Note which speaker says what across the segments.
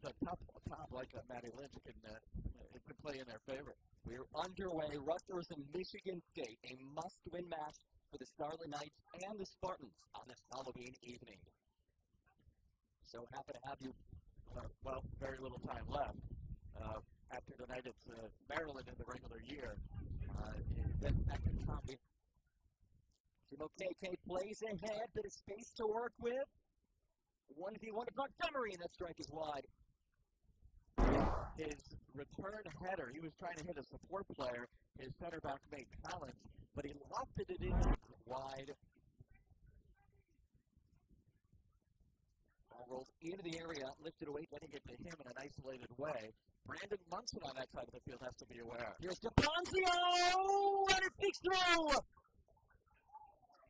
Speaker 1: always a top like Matty Lynch can play in their favor.
Speaker 2: We're underway. Rutgers and Michigan State, a must-win match for the Scarlet Knights and the Spartans on this Halloween evening. So happy to have you.
Speaker 1: Well, very little time left. After tonight, it's Maryland in the regular year.
Speaker 2: Then back to Tommy. KK plays ahead, bit of space to work with. 1v1 to Montgomery, and that strike is wide.
Speaker 1: His return header, he was trying to hit a support player. His center back made Collins, but he lofted it in wide.
Speaker 2: Ball rolls into the area, lifted away, getting it to him in an isolated way.
Speaker 1: Brandon Munson on that side of the field has to be aware.
Speaker 2: Here's DePonzio, and it sneaks through.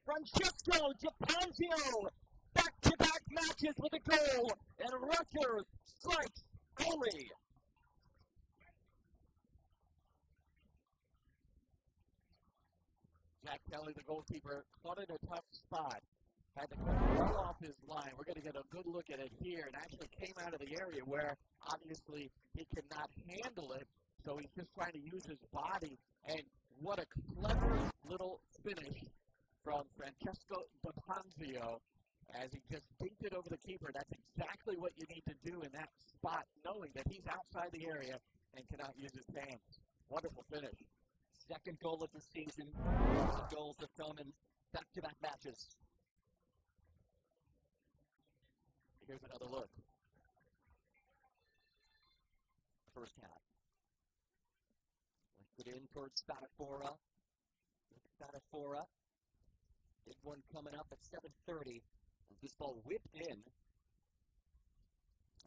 Speaker 2: Francesco DePonzio, back-to-back matches with a goal, and Rutgers strikes early.
Speaker 1: Jack Kelly, the goalkeeper, caught in a tough spot. Had to come right off his line. We're going to get a good look at it here. And actually came out of the area where, obviously, he cannot handle it. So he's just trying to use his body. And what a clever little finish from Francesco DePonzio as he just dinked it over the keeper. That's exactly what you need to do in that spot, knowing that he's outside the area and cannot use his hands. Wonderful finish.
Speaker 2: Second goal of the season. The goals have come in back-to-back matches.
Speaker 1: Here's another look.
Speaker 2: First half. Lifted in towards Spadafora. Spadafora. Big one coming up at 7:30. This ball whipped in.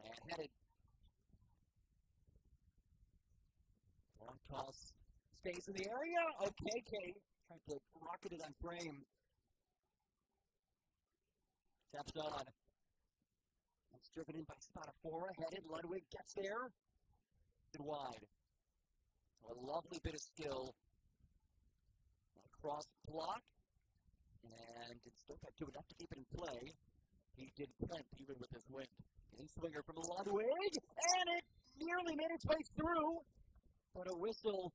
Speaker 2: And headed. Long toss. Stays in the area. Okay, trying to rocket it on frame. Taps on. It's driven in by Spadafora. Headed. Ludwig gets there. And wide. A lovely bit of skill. Cross block. And it's still got to enough to keep it in play. He did plenty even with his wind. In swinger from Ludwig. And it nearly made its way through. But a whistle.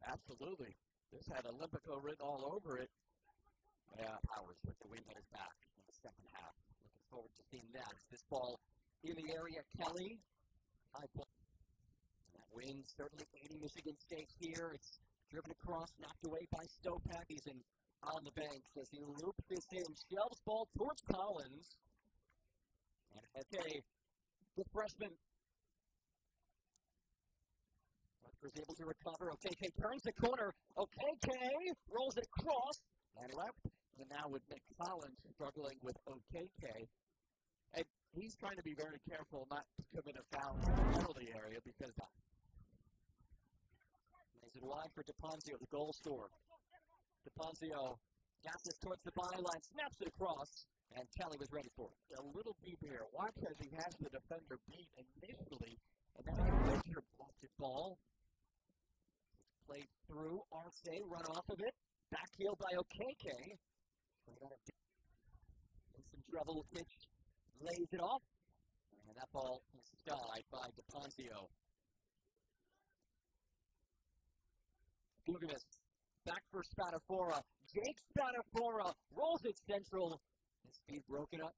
Speaker 1: Absolutely. This had Olympico written all over it.
Speaker 2: Yeah, Powers with the wind at his back in the second half. Looking forward to seeing that. This ball in the area, Kelly. High point. That wind certainly aiding Michigan State here. It's driven across, knocked away by Stopak. He's on the banks as he loops this in. Shells ball towards Collins. And okay, the freshman. Rutgers able to recover. OKK turns the corner. OKK rolls it across and left. And now with Nick Collins struggling with OKK.
Speaker 1: And he's trying to be very careful not to commit a foul in the penalty area because
Speaker 2: makes it wide for DePonzio, the goal scorer. DePonzio got this towards the byline, snaps it across, and Kelly was ready for it.
Speaker 1: A little deep here. Watch as he has the defender beat initially, and then a later blocked ball.
Speaker 2: Played through, Arce, run off of it. Back heel by OKK. In some trouble, pitch, lays it off. And that ball is skied by DePonzio. Gugamis, back for Spadafora. Jake Spadafora rolls it central. His speed broken up.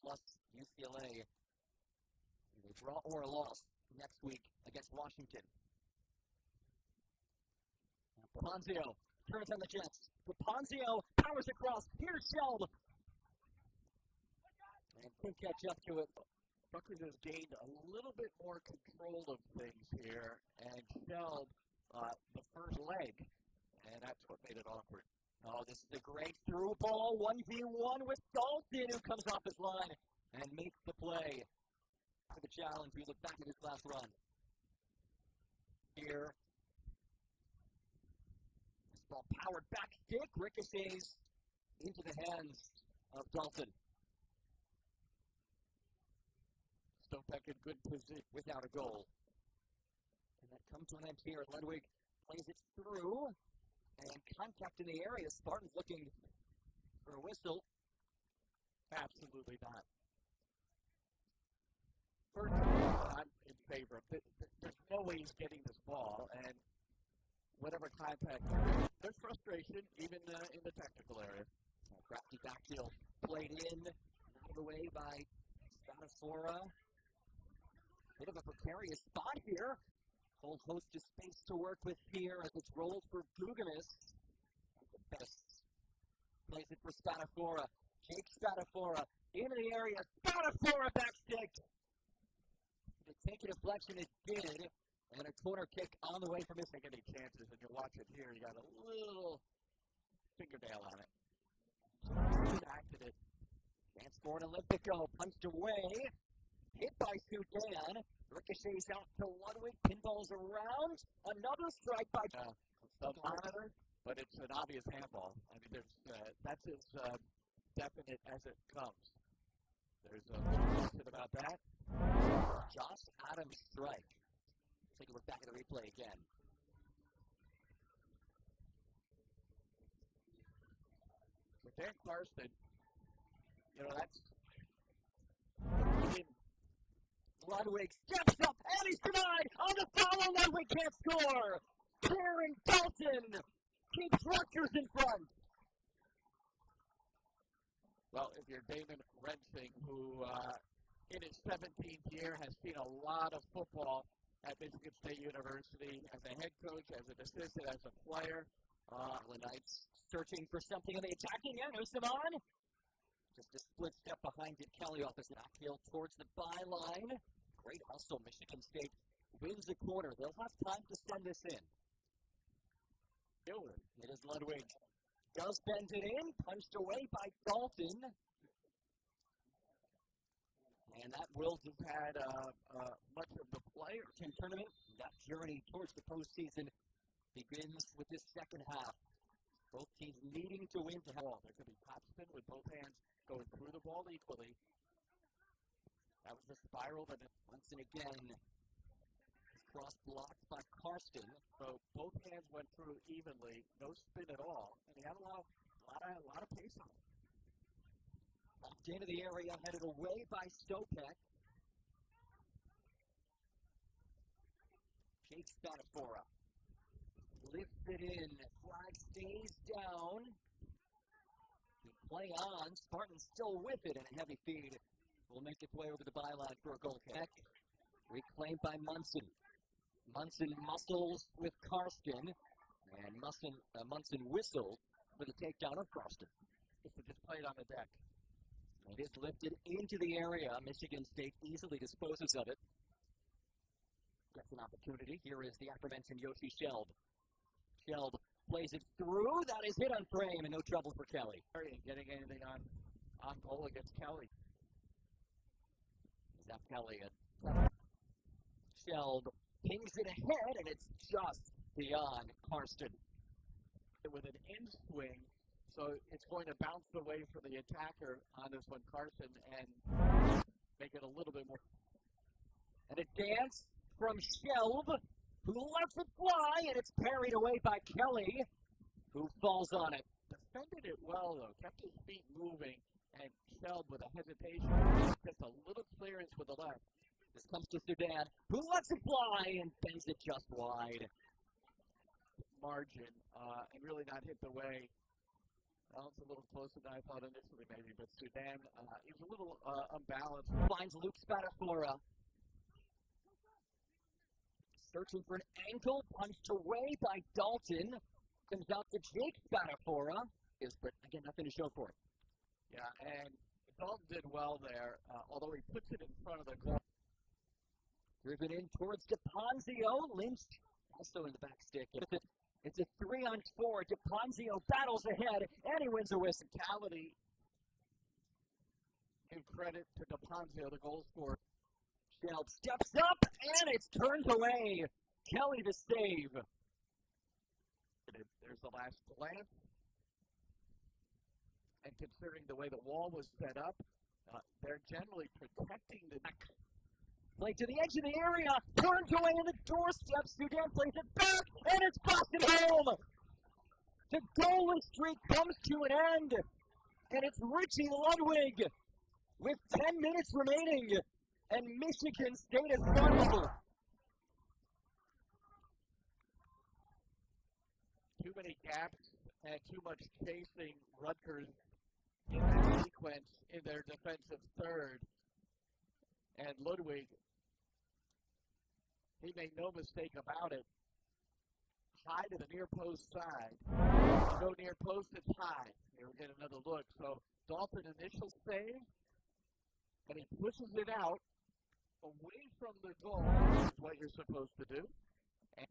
Speaker 2: Plus UCLA. A draw or a loss next week against Washington. DePonzio turns on the Jets. DePonzio powers across. Here's Sheld. And can catch up to it.
Speaker 1: Rutgers has gained a little bit more control of things here and Sheld the first leg. And that's what made it awkward.
Speaker 2: Oh, this is a great through ball. 1v1 with Dalton, who comes off his line and makes the play. For the challenge, we look back at his last run. Here. This ball powered back stick, ricochets into the hands of Dalton.
Speaker 1: Stopak in good position
Speaker 2: without a goal. And that comes to an end here. Ludwig plays it through. And contact in the area. Spartans looking for a whistle.
Speaker 1: Absolutely not.
Speaker 2: First time
Speaker 1: favor him. There's no way he's getting this ball, and whatever contact, there's frustration even in the technical area.
Speaker 2: Crafty backfield played in, out of the way by Spadafora. Bit of a precarious spot here. Whole host of space to work with here as it's rolled for Guganis. The best plays it for Spadafora. Jake Spadafora into the area. Spadafora backstick. To take a deflection, it did. And a corner kick on the way for missing any chances. And you watch it here, you got a little fingernail on it. Acted it. Chance for an Olympico. Punched away. Hit by Sudan. Ricochets out to Ludwig. Pinballs around. Another strike by
Speaker 1: the monitor, but it's an obvious handball. I mean, that's as definite as it comes. There's a little question about that.
Speaker 2: Josh Adams strike. Take a look back at the replay again.
Speaker 1: With Dan Carson, that's
Speaker 2: Ludwig steps up and he's denied on the follow. Ludwig can't score. Karen Dalton keeps Rutgers in front.
Speaker 1: Well, if you're Damon Rensing, who in his 17th year has seen a lot of football at Michigan State University as a head coach, as an assistant, as a player.
Speaker 2: The Knights searching for something in the attacking end. Usaman. Just a split step behind it. Kelly off his backfield towards the byline. Great hustle. Michigan State wins the corner. They'll have time to send this in. It is Ludwig. Does bend it in. Punched away by Dalton. And that will have had much of the players in tournament. That journey towards the postseason begins with this second half. Both teams needing to win to have all.
Speaker 1: There could be topspin with both hands going through the ball equally. That was the spiral, but
Speaker 2: once and again, cross blocked by Karsten.
Speaker 1: So both hands went through evenly, no spin at all, and he had a lot of pace on him.
Speaker 2: Locked into the area, headed away by Stopek. Jake Spadafora lifts it in. Flag stays down. We play on. Spartans still with it, and a heavy feed will make its way over the byline for a goal kick. Reclaimed by Munson. Munson muscles with Karsten, and Munson whistled for the takedown of Karsten.
Speaker 1: This was just played on the deck.
Speaker 2: It is lifted into the area. Michigan State easily disposes of it. Gets an opportunity. Here is the aforementioned Yoshi Shelb. Shelb plays it through. That is hit on frame, and no trouble for Kelly.
Speaker 1: Getting anything on goal against Kelly.
Speaker 2: Zach Kelly. Shelb pings it ahead, and it's just beyond Karsten.
Speaker 1: With an in swing, so it's going to bounce away for the attacker on this one, Karsten, and make it a little bit more.
Speaker 2: And a dance from Shelb, who lets it fly, and it's parried away by Kelly, who falls on it.
Speaker 1: Defended it well, though. Kept his feet moving, and Shelb with a hesitation. Just a little clearance with the left.
Speaker 2: This comes to Sudan, who lets it fly and bends it just wide.
Speaker 1: Margin, and really not hit the way. Well, it's a little closer than I thought initially, maybe, but Sudan is a little unbalanced.
Speaker 2: Finds Luke Spadafora. Searching for an ankle, punched away by Dalton. Comes out to Jake Spadafora. But again, nothing to show for it.
Speaker 1: Yeah, and Dalton did well there, although he puts it in front of the goal.
Speaker 2: Driven in towards DePonzio. Lynch also in the back stick. It's a 3-on-4. DePonzio battles ahead, and he wins the whistle.
Speaker 1: Mentality. Give credit to DePonzio, the goal scorer.
Speaker 2: Shelb steps up, and it's turned away. Kelly to save.
Speaker 1: There's the last glance. And considering the way the wall was set up, they're generally protecting the neck.
Speaker 2: Play to the edge of the area, turns away in the doorstep. Sudan plays it back, and it's busted home. The goalless streak comes to an end, and it's Richie Ludwig with 10 minutes remaining, and Michigan State is vulnerable.
Speaker 1: too many gaps and too much chasing Rutgers in that sequence in their defensive third. And Ludwig, he made no mistake about it. High to the near post side. Go near post, it's high. Here we get another look. So Dalton initial save, and he pushes it out away from the goal, which is what you're supposed to do. And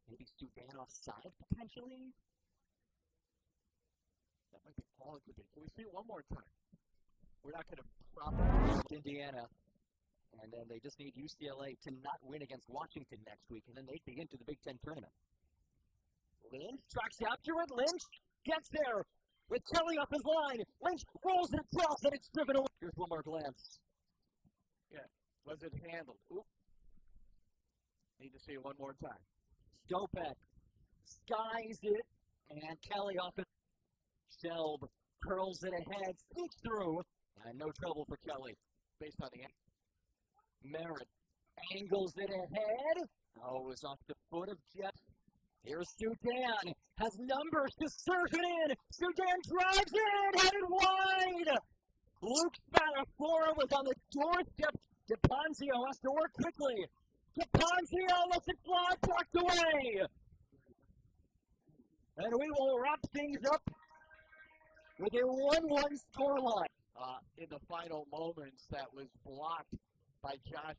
Speaker 2: maybe Sudan offside potentially.
Speaker 1: That might be all it could be. Can we see it one more time? We're not going to probably
Speaker 2: Indiana. And then they just need UCLA to not win against Washington next week, and then they begin to the Big Ten tournament. Lynch tracks after it. Lynch gets there with Kelly off his line. Lynch rolls it across, and it's driven away. Here's one more glance.
Speaker 1: Yeah. Was it handled? Oop. Need to see it one more time.
Speaker 2: Stopek skies it, and Kelly off it. Shelb curls it ahead, sneaks through, and no trouble for Kelly.
Speaker 1: Based on the
Speaker 2: Merritt angles it ahead. Oh, it was off the foot of Jeff. Here's Sudan. Has numbers to surf it in. Sudan drives in. Headed wide. Luke Spadafora was on the doorstep. DePonzio has to work quickly. DePonzio lets it fly. Blocked away. And we will wrap things up with a 1-1 scoreline.
Speaker 1: In the final moments, that was blocked by Josh